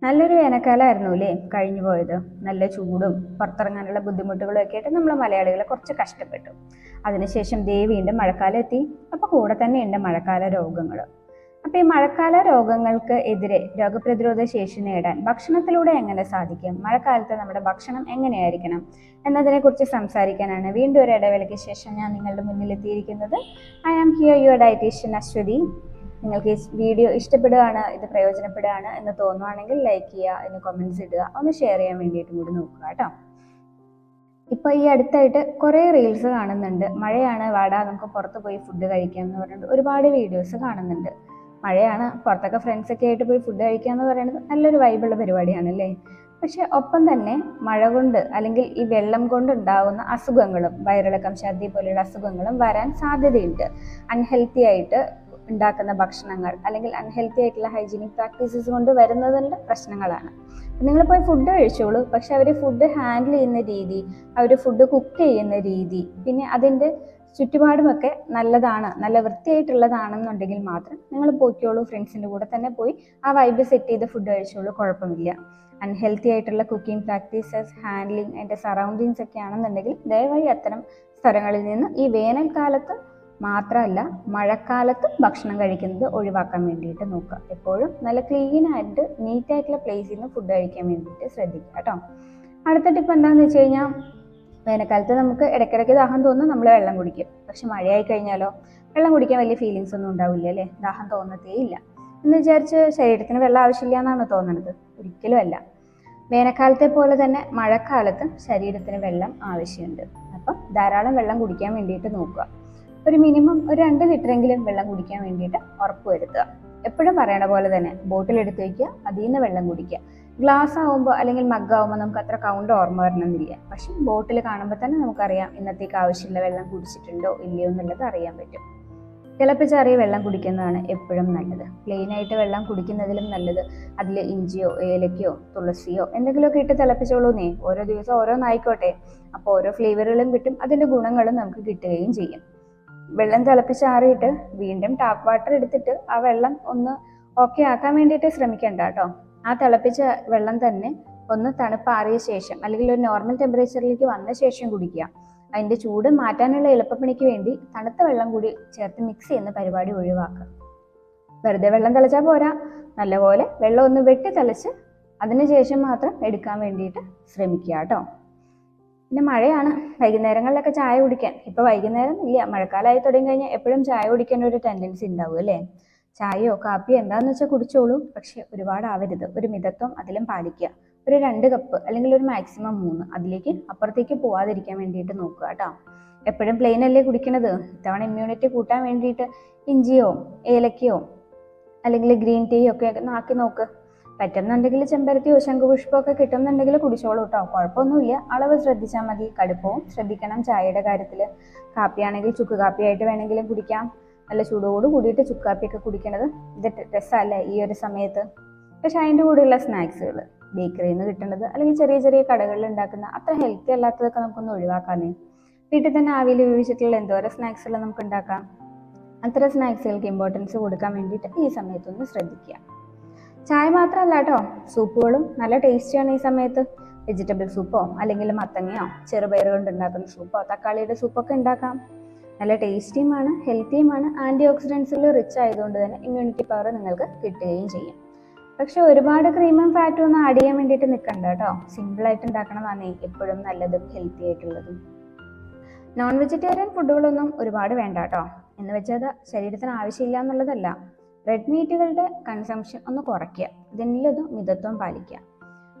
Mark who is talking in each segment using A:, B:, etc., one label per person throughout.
A: നല്ലൊരു വേനൽക്കാലമായിരുന്നു അല്ലേ കഴിഞ്ഞു പോയത്. നല്ല ചൂടും പുറത്തിറങ്ങാനുള്ള ബുദ്ധിമുട്ടുകളും ഒക്കെ ആയിട്ട് നമ്മൾ മലയാളികൾ കുറച്ച് കഷ്ടപ്പെട്ടു. അതിനുശേഷം വീണ്ടും മഴക്കാലം എത്തി. അപ്പോൾ കൂടെ തന്നെ ഉണ്ട് മഴക്കാല രോഗങ്ങൾ. അപ്പോൾ ഈ മഴക്കാല രോഗങ്ങൾക്ക് എതിരെ രോഗപ്രതിരോധ ശേഷി നേടാൻ ഭക്ഷണത്തിലൂടെ എങ്ങനെ സാധിക്കും, മഴക്കാലത്ത് നമ്മുടെ ഭക്ഷണം എങ്ങനെയായിരിക്കണം എന്നതിനെക്കുറിച്ച് സംസാരിക്കാനാണ് വീണ്ടും ഒരു ഇടവേളയ്ക്ക് ശേഷം ഞാൻ നിങ്ങളുടെ മുന്നിൽ എത്തിയിരിക്കുന്നത്. I am here your dietitian Ashwathi. നിങ്ങൾക്ക് ഈ വീഡിയോ ഇഷ്ടപ്പെടുകയാണ്, ഇത് പ്രയോജനപ്പെടുകയാണ് എന്ന് തോന്നുവാണെങ്കിൽ ലൈക്ക് ചെയ്യുക, അതിന് കമൻറ്റ്സ് ഇടുക, ഒന്ന് ഷെയർ ചെയ്യാൻ വേണ്ടിയിട്ടും കൂടി നോക്കുക കേട്ടോ. ഇപ്പോൾ ഈ അടുത്തായിട്ട് കുറേ റീൽസ് കാണുന്നുണ്ട്. മഴയാണ്, വാടാ നമുക്ക് പുറത്ത് പോയി ഫുഡ് കഴിക്കാം എന്ന് പറഞ്ഞിട്ട് ഒരുപാട് വീഡിയോസ് കാണുന്നുണ്ട്. മഴയാണ്, പുറത്തൊക്കെ ഫ്രണ്ട്സൊക്കെ ആയിട്ട് പോയി ഫുഡ് കഴിക്കുക എന്ന് പറയുന്നത് നല്ലൊരു വൈബുള്ള പരിപാടിയാണല്ലേ. പക്ഷെ ഒപ്പം തന്നെ മഴ കൊണ്ട് അല്ലെങ്കിൽ ഈ വെള്ളം കൊണ്ടുണ്ടാകുന്ന അസുഖങ്ങളും വയറിളക്കം, ഛർദി പോലെയുള്ള അസുഖങ്ങളും വരാൻ സാധ്യതയുണ്ട്. അൺഹെൽത്തി ആയിട്ട് ഉണ്ടാക്കുന്ന ഭക്ഷണങ്ങൾ അല്ലെങ്കിൽ അൺഹെൽത്തി ആയിട്ടുള്ള ഹൈജീനിക് പ്രാക്ടീസസ് കൊണ്ട് വരുന്നതിൻ്റെ പ്രശ്നങ്ങളാണ്. നിങ്ങൾ പോയി ഫുഡ് കഴിച്ചോളൂ, പക്ഷെ അവർ ഫുഡ് ഹാൻഡിൽ ചെയ്യുന്ന രീതി, അവർ ഫുഡ് കുക്ക് ചെയ്യുന്ന രീതി, പിന്നെ അതിൻ്റെ ചുറ്റുപാടുമൊക്കെ നല്ലതാണ്, നല്ല വൃത്തിയായിട്ടുള്ളതാണെന്നുണ്ടെങ്കിൽ മാത്രം നിങ്ങൾ പോയിക്കോളൂ. ഫ്രണ്ട്സിൻ്റെ കൂടെ തന്നെ പോയി ആ വൈബ് സെറ്റ് ചെയ്ത് ഫുഡ് കഴിച്ചോളൂ, കുഴപ്പമില്ല. അൺഹെൽത്തി ആയിട്ടുള്ള കുക്കിംഗ് പ്രാക്ടീസസ്, ഹാൻഡ്ലിങ്, അതിൻ്റെ സറൗണ്ടിങ്സ് ഒക്കെ ആണെന്നുണ്ടെങ്കിൽ ദയവായി അത്തരം സ്ഥലങ്ങളിൽ നിന്ന് ഈ വേനൽക്കാലത്ത് മാത്രമല്ല മഴക്കാലത്ത് ഭക്ഷണം കഴിക്കുന്നത് ഒഴിവാക്കാൻ വേണ്ടിയിട്ട് നോക്കുക. എപ്പോഴും നല്ല ക്ലീൻ ആയിട്ട് നീറ്റായിട്ടുള്ള പ്ലേസിൽ നിന്ന് ഫുഡ് കഴിക്കാൻ വേണ്ടിയിട്ട് ശ്രദ്ധിക്കുക കേട്ടോ. അടുത്ത ടിപ്പ് എന്താണെന്ന് വെച്ച് കഴിഞ്ഞാൽ, വേനൽക്കാലത്ത് നമുക്ക് ഇടയ്ക്കിടയ്ക്ക് ദാഹം തോന്നും, നമ്മൾ വെള്ളം കുടിക്കും. പക്ഷെ മഴയായി കഴിഞ്ഞാലോ വെള്ളം കുടിക്കാൻ വലിയ ഫീലിങ്സ് ഒന്നും ഉണ്ടാവില്ല അല്ലേ, ദാഹം തോന്നത്തേ ഇല്ല. എന്ന് വിചാരിച്ച് ശരീരത്തിന് വെള്ളം ആവശ്യമില്ല എന്നാണ് തോന്നുന്നത്, ഒരിക്കലും അല്ല. വേനൽക്കാലത്തെ പോലെ തന്നെ മഴക്കാലത്ത് ശരീരത്തിന് വെള്ളം ആവശ്യമുണ്ട്. അപ്പം ധാരാളം വെള്ളം കുടിക്കാൻ വേണ്ടിയിട്ട് നോക്കുക. ഒരു മിനിമം ഒരു 2 ലിറ്ററെങ്കിലും വെള്ളം കുടിക്കാൻ വേണ്ടിയിട്ട് ഉറപ്പ് വരുത്തുക. എപ്പോഴും പറയണ പോലെ തന്നെ ബോട്ടിൽ എടുത്ത് വയ്ക്കുക, അതിൽ നിന്ന് വെള്ളം കുടിക്കുക. ഗ്ലാസ് ആകുമ്പോൾ അല്ലെങ്കിൽ മഗ്ഗാവുമ്പോൾ നമുക്ക് അത്ര കൗണ്ട് ഓർമ്മ വരണമെന്നില്ല. പക്ഷെ ബോട്ടിൽ കാണുമ്പോൾ തന്നെ നമുക്കറിയാം ഇന്നത്തേക്ക് ആവശ്യമുള്ള വെള്ളം കുടിച്ചിട്ടുണ്ടോ ഇല്ലയോ എന്നുള്ളത് അറിയാൻ പറ്റും. തിളപ്പിച്ചാറിയ വെള്ളം കുടിക്കുന്നതാണ് എപ്പോഴും നല്ലത്. പ്ലെയിനായിട്ട് വെള്ളം കുടിക്കുന്നതിലും നല്ലത് അതിൽ ഇഞ്ചിയോ ഏലക്കയോ തുളസിയോ എന്തെങ്കിലുമൊക്കെ ഇട്ട് തിളപ്പിച്ചോളൂന്നേ. ഓരോ ദിവസം ഓരോന്നായിക്കോട്ടെ, അപ്പോൾ ഓരോ ഫ്ലേവറുകളും കിട്ടും, അതിൻ്റെ ഗുണങ്ങളും നമുക്ക് കിട്ടുകയും ചെയ്യും. വെള്ളം തിളപ്പിച്ചാറിയിട്ട് വീണ്ടും ടാപ്പ് വാട്ടർ എടുത്തിട്ട് ആ വെള്ളം ഒന്ന് ഓക്കെ ആക്കാൻ വേണ്ടിയിട്ട് ശ്രമിക്കണ്ട കേട്ടോ. ആ തിളപ്പിച്ച വെള്ളം തന്നെ ഒന്ന് തണുപ്പാറിയ ശേഷം അല്ലെങ്കിൽ ഒരു നോർമൽ ടെമ്പറേച്ചറിലേക്ക് വന്ന ശേഷം കുടിക്കുക. അതിൻ്റെ ചൂട് മാറ്റാനുള്ള എളുപ്പപ്പണിക്ക് വേണ്ടി തണുത്ത വെള്ളം കൂടി ചേർത്ത് മിക്സ് ചെയ്യുന്ന പരിപാടി ഒഴിവാക്കുക. വെറുതെ വെള്ളം തിളച്ചാൽ പോരാ, നല്ലപോലെ വെള്ളം ഒന്ന് വെട്ടി തിളച്ച് അതിനുശേഷം മാത്രം എടുക്കാൻ വേണ്ടിയിട്ട് ശ്രമിക്കുക കേട്ടോ. പിന്നെ മഴയാണ്, വൈകുന്നേരങ്ങളിലൊക്കെ ചായ കുടിക്കാൻ, ഇപ്പോൾ വൈകുന്നേരം ഇല്ല, മഴക്കാലമായി തുടങ്ങി കഴിഞ്ഞാൽ എപ്പോഴും ചായ കുടിക്കാൻ ഒരു ടെൻഡൻസി ഉണ്ടാവും അല്ലേ. ചായയോ കാപ്പിയോ എന്താണെന്ന് വെച്ചാൽ കുടിച്ചോളൂ, പക്ഷെ ഒരുപാടാവരുത്, ഒരു മിതത്വം അതിലും പാലിക്കുക. ഒരു 2 കപ്പ് അല്ലെങ്കിൽ ഒരു മാക്സിമം 3, അതിലേക്ക് അപ്പുറത്തേക്ക് പോവാതിരിക്കാൻ വേണ്ടിയിട്ട് നോക്കുക കേട്ടോ. എപ്പോഴും പ്ലെയിൻ അല്ലേ കുടിക്കണത്. ഇത്തവണ ഇമ്മ്യൂണിറ്റി കൂട്ടാൻ വേണ്ടിയിട്ട് ഇഞ്ചിയോ ഏലക്കയോ അല്ലെങ്കിൽ ഗ്രീൻ ടീയോ ഒക്കെ ആക്കി നോക്ക്. പറ്റുന്നുണ്ടെങ്കിൽ ചെമ്പരത്തിയോ ശംഖുപുഷ്പമോ ഒക്കെ കിട്ടുന്നുണ്ടെങ്കിൽ കുടിച്ചോളൂ കേട്ടോ, കുഴപ്പമൊന്നുമില്ല. അളവ് ശ്രദ്ധിച്ചാൽ മതി. കടുപ്പവും ശ്രദ്ധിക്കണം ചായയുടെ കാര്യത്തിൽ. കാപ്പിയാണെങ്കിൽ ചുക്ക് കാപ്പിയായിട്ട് വേണമെങ്കിലും കുടിക്കാം. നല്ല ചൂടോട് കൂടിയിട്ട് ചുക്ക് കാപ്പിയൊക്കെ കുടിക്കണത് ഇത് രസമല്ലേ ഈ ഒരു സമയത്ത്. പക്ഷെ അതിൻ്റെ കൂടെയുള്ള സ്നാക്സുകൾ ബേക്കറിയിൽ നിന്ന് കിട്ടുന്നത് അല്ലെങ്കിൽ ചെറിയ ചെറിയ കടകളിൽ ഉണ്ടാക്കുന്ന അത്ര ഹെൽത്തി അല്ലാത്തതൊക്കെ നമുക്കൊന്ന് ഒഴിവാക്കാനേ. വീട്ടിൽ തന്നെ ആവിയിൽ വേവിച്ചിട്ടുള്ള എന്തോരം സ്നാക്സുകൾ നമുക്ക് ഉണ്ടാക്കാം. അത്തരം സ്നാക്സുകൾക്ക് ഇമ്പോർട്ടൻസ് കൊടുക്കാൻ വേണ്ടിയിട്ട് ഈ സമയത്തൊന്ന് ശ്രദ്ധിക്കുക. ചായ മാത്രമല്ല കേട്ടോ, സൂപ്പുകളും നല്ല ടേസ്റ്റിയാണ് ഈ സമയത്ത്. വെജിറ്റബിൾ സൂപ്പോ അല്ലെങ്കിൽ മത്തങ്ങയോ ചെറുപയർ കൊണ്ട് ഉണ്ടാക്കുന്ന സൂപ്പോ തക്കാളിയുടെ സൂപ്പൊക്കെ ഉണ്ടാക്കാം. നല്ല ടേസ്റ്റിയുമാണ്, ഹെൽത്തിയുമാണ്, ആൻറ്റി ഓക്സിഡൻസിൽ റിച്ച് ആയതുകൊണ്ട് തന്നെ ഇമ്മ്യൂണിറ്റി പവർ നിങ്ങൾക്ക് കിട്ടുകയും ചെയ്യും. പക്ഷെ ഒരുപാട് ക്രീമും ഫാറ്റും ഒന്നും ആഡ് ചെയ്യാൻ വേണ്ടിയിട്ട് നിൽക്കണ്ട കേട്ടോ. സിമ്പിളായിട്ട് ഉണ്ടാക്കണതാണ് എപ്പോഴും നല്ലതും ഹെൽത്തി ആയിട്ടുള്ളതും. നോൺ വെജിറ്റേറിയൻ ഫുഡുകളൊന്നും ഒരുപാട് വേണ്ട കേട്ടോ. എന്ന് വെച്ചാൽ അത് ശരീരത്തിന് ആവശ്യമില്ല എന്നുള്ളതല്ല. റെഡ് മീറ്റുകളുടെ കൺസംഷൻ ഒന്ന് കുറയ്ക്കുക, ഇതിലൊരു മിതത്വം പാലിക്കുക.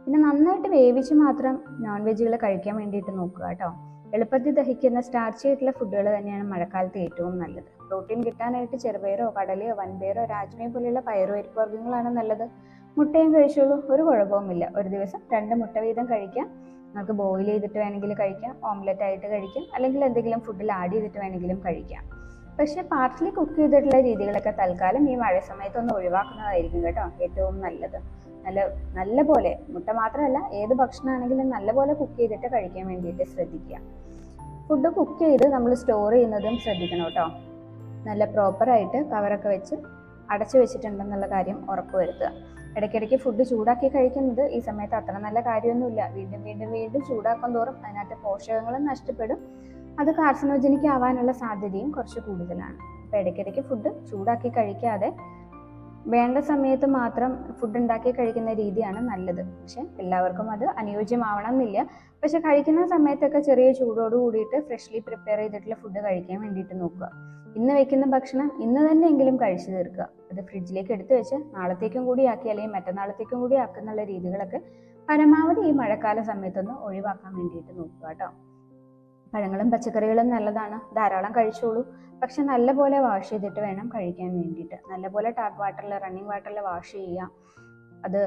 A: പിന്നെ നന്നായിട്ട് വേവിച്ച് മാത്രം നോൺ വെജുകൾ കഴിക്കാൻ വേണ്ടിയിട്ട് നോക്കുക കേട്ടോ. എളുപ്പത്തിൽ ദഹിക്കുന്ന സ്റ്റാർച്ച് ആയിട്ടുള്ള ഫുഡുകൾ തന്നെയാണ് മഴക്കാലത്ത് ഏറ്റവും നല്ലത്. പ്രോട്ടീൻ കിട്ടാനായിട്ട് ചെറുപയറോ കടലയോ വൻപയറോ രാജ്മയോ പോലെയുള്ള പയറുപരിപ്പ് വർഗ്ഗങ്ങളാണ് നല്ലത്. മുട്ടയും കഴിച്ചോളൂ, ഒരു കുഴപ്പവുമില്ല. ഒരു ദിവസം 2 മുട്ട വീതം കഴിക്കാം. നമുക്ക് ബോയിൽ ചെയ്തിട്ട് വേണമെങ്കിൽ കഴിക്കാം, ഓംലെറ്റ് ആയിട്ട് കഴിക്കാം, അല്ലെങ്കിൽ എന്തെങ്കിലും ഫുഡിൽ ആഡ് ചെയ്തിട്ട് വേണമെങ്കിലും കഴിക്കാം. പക്ഷേ പാർട്ടിലി കുക്ക് ചെയ്തിട്ടുള്ള രീതികളൊക്കെ തൽക്കാലം ഈ മഴ സമയത്തൊന്ന് ഒഴിവാക്കുന്നതായിരിക്കും കേട്ടോ ഏറ്റവും നല്ലത്. നല്ല പോലെ മുട്ട മാത്രമല്ല ഏത് ഭക്ഷണമാണെങ്കിലും നല്ലപോലെ കുക്ക് ചെയ്തിട്ട് കഴിക്കാൻ വേണ്ടിയിട്ട് ശ്രദ്ധിക്കുക. ഫുഡ് കുക്ക് ചെയ്ത് നമ്മൾ സ്റ്റോർ ചെയ്യുന്നതും ശ്രദ്ധിക്കണം കേട്ടോ. നല്ല പ്രോപ്പറായിട്ട് കവറൊക്കെ വെച്ച് അടച്ചു വെച്ചിട്ടുണ്ടെന്നുള്ള കാര്യം ഉറപ്പുവരുത്തുക. ഇടയ്ക്കിടയ്ക്ക് ഫുഡ് ചൂടാക്കി കഴിക്കുന്നത് ഈ സമയത്ത് അത്ര നല്ല കാര്യമൊന്നുമില്ല. വീണ്ടും വീണ്ടും വീണ്ടും ചൂടാക്കും തോറും അതിനകത്ത് പോഷകങ്ങളും നഷ്ടപ്പെടും. അത് കാർസിനോജനിക് ആവാനുള്ള സാധ്യതയും കുറച്ച് കൂടുതലാണ്. അപ്പോൾ ഇടയ്ക്കിടയ്ക്ക് ഫുഡ് ചൂടാക്കി കഴിക്കാതെ വേണ്ട സമയത്ത് മാത്രം ഫുഡ് ഉണ്ടാക്കി കഴിക്കുന്ന രീതിയാണ് നല്ലത്. പക്ഷെ എല്ലാവർക്കും അത് അനുയോജ്യമാവണം എന്നില്ല. പക്ഷെ കഴിക്കുന്ന സമയത്തൊക്കെ ചെറിയ ചൂടോട് കൂടിയിട്ട് ഫ്രഷ്ലി പ്രിപ്പയർ ചെയ്തിട്ടുള്ള ഫുഡ് കഴിക്കാൻ വേണ്ടിയിട്ട് നോക്കുക. ഇന്ന് വെക്കുന്ന ഭക്ഷണം ഇന്ന് തന്നെയെങ്കിലും കഴിച്ചു തീർക്കുക. അത് ഫ്രിഡ്ജിലേക്ക് എടുത്തു വെച്ച് നാളത്തേക്കും കൂടി ആക്കി അല്ലെങ്കിൽ മറ്റന്നാളത്തേക്കും കൂടി ആക്കുന്നുള്ള രീതികളൊക്കെ പരമാവധി ഈ മഴക്കാല സമയത്തൊന്ന് ഒഴിവാക്കാൻ വേണ്ടിയിട്ട് നോക്കുക കേട്ടോ. പഴങ്ങളും പച്ചക്കറികളും നല്ലതാണ്, ധാരാളം കഴിച്ചോളൂ. പക്ഷെ നല്ലപോലെ വാഷ് ചെയ്തിട്ട് വേണം കഴിക്കാൻ വേണ്ടിയിട്ട്. നല്ലപോലെ ടാപ്പ് വാട്ടറിൽ, റണ്ണിങ് വാട്ടറിൽ വാഷ് ചെയ്യുക. അത്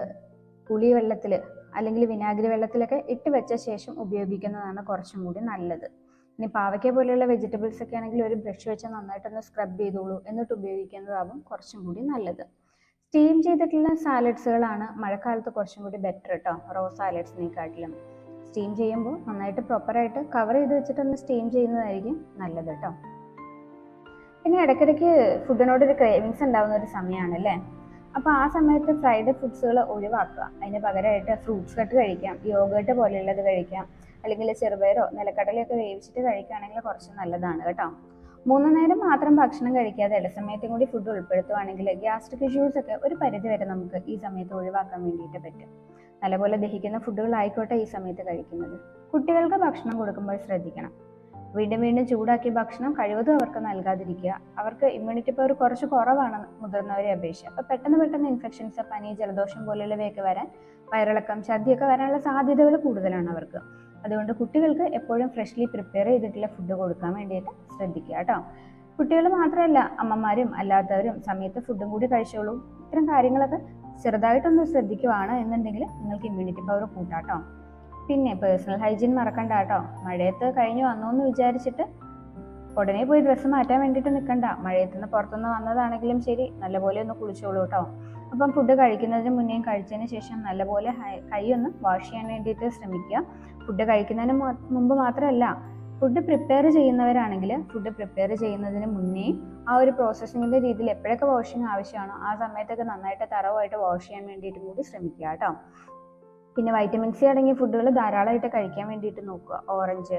A: പുളി വെള്ളത്തിൽ അല്ലെങ്കിൽ വിനാഗിരി വെള്ളത്തിലൊക്കെ ഇട്ട് വെച്ച ശേഷം ഉപയോഗിക്കുന്നതാണ് കുറച്ചും കൂടി നല്ലത്. ഇനി പാവയ്ക്ക പോലെയുള്ള വെജിറ്റബിൾസ് ഒക്കെ ആണെങ്കിൽ ഒരു ബ്രഷ് വെച്ച് നന്നായിട്ടൊന്ന് സ്ക്രബ് ചെയ്തോളൂ, എന്നിട്ട് ഉപയോഗിക്കുന്നതാവും കുറച്ചും കൂടി നല്ലത്. സ്റ്റീം ചെയ്തിട്ടുള്ള സാലഡ്സുകളാണ് മഴക്കാലത്ത് കുറച്ചും കൂടി ബെറ്റർ കേട്ടോ, റോ സാലഡ്സിനെക്കാട്ടിലും. സ്റ്റീം ചെയ്യുമ്പോൾ നന്നായിട്ട് പ്രോപ്പറായിട്ട് കവർ ചെയ്ത് വെച്ചിട്ടൊന്ന് സ്റ്റീം ചെയ്യുന്നതായിരിക്കും നല്ലത് കേട്ടോ. പിന്നെ ഇടയ്ക്കിടയ്ക്ക് ഫുഡിനോടൊരു ക്രേവിങ്സ് ഉണ്ടാകുന്ന ഒരു സമയമാണല്ലേ. അപ്പോൾ ആ സമയത്ത് ഫ്രൈഡ് ഫുഡ്സുകൾ ഒഴിവാക്കുക. അതിന് പകരമായിട്ട് ഫ്രൂട്ട്സ് കട്ട് കഴിക്കാം, യോഗേർട്ട് പോലെയുള്ളത് കഴിക്കാം, അല്ലെങ്കിൽ ചെറുപയറോ നിലക്കടലയൊക്കെ വേവിച്ചിട്ട് കഴിക്കുകയാണെങ്കിൽ കുറച്ച് നല്ലതാണ് കേട്ടോ. 3 നേരം മാത്രം ഭക്ഷണം കഴിക്കാതെ ഇടസമയത്തും കൂടി ഫുഡ് ഉൾപ്പെടുത്തുകയാണെങ്കിൽ ഗ്യാസ്ട്രിക് ഇഷ്യൂസ് ഒക്കെ ഒരു പരിധി വരെ നമുക്ക് ഈ സമയത്ത് ഒഴിവാക്കാൻ വേണ്ടിയിട്ട് പറ്റും. നല്ലപോലെ ദഹിക്കുന്ന ഫുഡുകളായിക്കോട്ടെ ഈ സമയത്ത് കഴിക്കുന്നത്. കുട്ടികൾക്ക് ഭക്ഷണം കൊടുക്കുമ്പോൾ ശ്രദ്ധിക്കണം. വീണ്ടും വീണ്ടും ചൂടാക്കിയ ഭക്ഷണം കഴിവതും അവർക്ക് നൽകാതിരിക്കുക. അവർക്ക് ഇമ്മ്യൂണിറ്റി പവർ കുറച്ച് കുറവാണ് മുതിർന്നവരെ അപേക്ഷിച്ച്. അപ്പോൾ പെട്ടെന്ന് ഇൻഫെക്ഷൻസ്, പനി, ജലദോഷം പോലെയുള്ളവയൊക്കെ വരാൻ, വയറിളക്കം, ഛർദിയൊക്കെ വരാനുള്ള സാധ്യതകൾ കൂടുതലാണ് അവർക്ക്. അതുകൊണ്ട് കുട്ടികൾക്ക് എപ്പോഴും ഫ്രഷ്ലി പ്രിപ്പയർ ചെയ്തിട്ടുള്ള ഫുഡ് കൊടുക്കാൻ വേണ്ടിയിട്ട് ശ്രദ്ധിക്കുക കേട്ടോ. കുട്ടികൾ മാത്രമല്ല, അമ്മമാരും അല്ലാത്തവരും സമയത്ത് ഫുഡും കൂടി കഴിച്ചോളൂ. ഇത്തരം കാര്യങ്ങളൊക്കെ ചെറുതായിട്ടൊന്ന് ശ്രദ്ധിക്കുകയാണ് എന്നുണ്ടെങ്കിൽ നിങ്ങൾക്ക് ഇമ്മ്യൂണിറ്റി പവർ കൂട്ടാട്ടോ. പിന്നെ പേഴ്സണൽ ഹൈജീൻ മറക്കണ്ട കേട്ടോ. മഴയത്ത് കഴിഞ്ഞ് വന്നോന്ന് വിചാരിച്ചിട്ട് ഉടനെ പോയി ഡ്രസ്സ് മാറ്റാൻ വേണ്ടിയിട്ട് നിൽക്കണ്ട. മഴയത്തുനിന്ന് പുറത്തുനിന്ന് വന്നതാണെങ്കിലും ശരി, നല്ലപോലെ ഒന്ന് കുളിച്ചോളൂ കേട്ടോ. അപ്പം ഫുഡ് കഴിക്കുന്നതിന് മുന്നേയും കഴിച്ചതിന് ശേഷം നല്ലപോലെ കൈ ഒന്ന് വാഷ് ചെയ്യാൻ വേണ്ടിയിട്ട് ശ്രമിക്കുക. ഫുഡ് കഴിക്കുന്നതിന് മുമ്പ് മാത്രമല്ല, ഫുഡ് പ്രിപ്പയർ ചെയ്യുന്നവരാണെങ്കിൽ ഫുഡ് പ്രിപ്പയർ ചെയ്യുന്നതിന് മുന്നേ ആ ഒരു പ്രോസസ്സിങ്ങിൻ്റെ രീതിയിൽ എപ്പോഴൊക്കെ വാഷിങ് ആവശ്യമാണോ ആ സമയത്തൊക്കെ നന്നായിട്ട് തറവായിട്ട് വാഷ് ചെയ്യാൻ വേണ്ടിയിട്ടും കൂടി ശ്രമിക്കുക കേട്ടോ. പിന്നെ വൈറ്റമിൻ സി അടങ്ങിയ ഫുഡുകൾ ധാരാളമായിട്ട് കഴിക്കാൻ വേണ്ടിയിട്ട് നോക്കുക. ഓറഞ്ച്,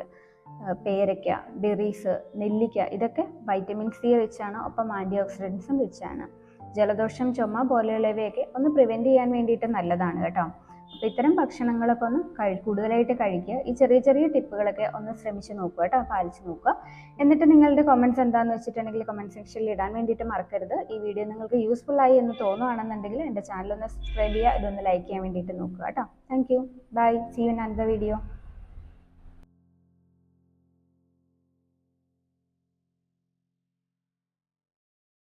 A: പേരയ്ക്ക, ബെറീസ്, നെല്ലിക്ക, ഇതൊക്കെ വൈറ്റമിൻ സി റിച്ചാണ്, ഒപ്പം ആൻറ്റി ഓക്സിഡൻസും റിച്ചാണ്. ജലദോഷം, ചുമ പോലെയുള്ളവയൊക്കെ ഒന്ന് പ്രിവെൻറ്റ് ചെയ്യാൻ വേണ്ടിയിട്ട് നല്ലതാണ് കേട്ടോ. അപ്പോൾ ഇത്തരം ഭക്ഷണങ്ങളൊക്കെ ഒന്ന് കൂടുതലായിട്ട് കഴിക്കുക. ഈ ചെറിയ ടിപ്പുകളൊക്കെ ഒന്ന് ശ്രമിച്ച് നോക്കുക കേട്ടോ, പാലിച്ച് നോക്കുക. എന്നിട്ട് നിങ്ങളുടെ കമൻറ്റ്സ് എന്താണെന്ന് വെച്ചിട്ടുണ്ടെങ്കിൽ കമൻറ്റ് സെക്ഷനിൽ ഇടാൻ വേണ്ടിയിട്ട് മറക്കരുത്. ഈ വീഡിയോ നിങ്ങൾക്ക് യൂസ്ഫുൾ ആയി എന്ന് തോന്നുകയാണെന്നുണ്ടെങ്കിൽ എൻ്റെ ചാനൽ ഒന്ന് സബ്സ്ക്രൈബ് ചെയ്യുക, ഇതൊന്ന് ലൈക്ക് ചെയ്യാൻ വേണ്ടിയിട്ട് നോക്കുക കേട്ടോ. Thank you, bye, see you in another video.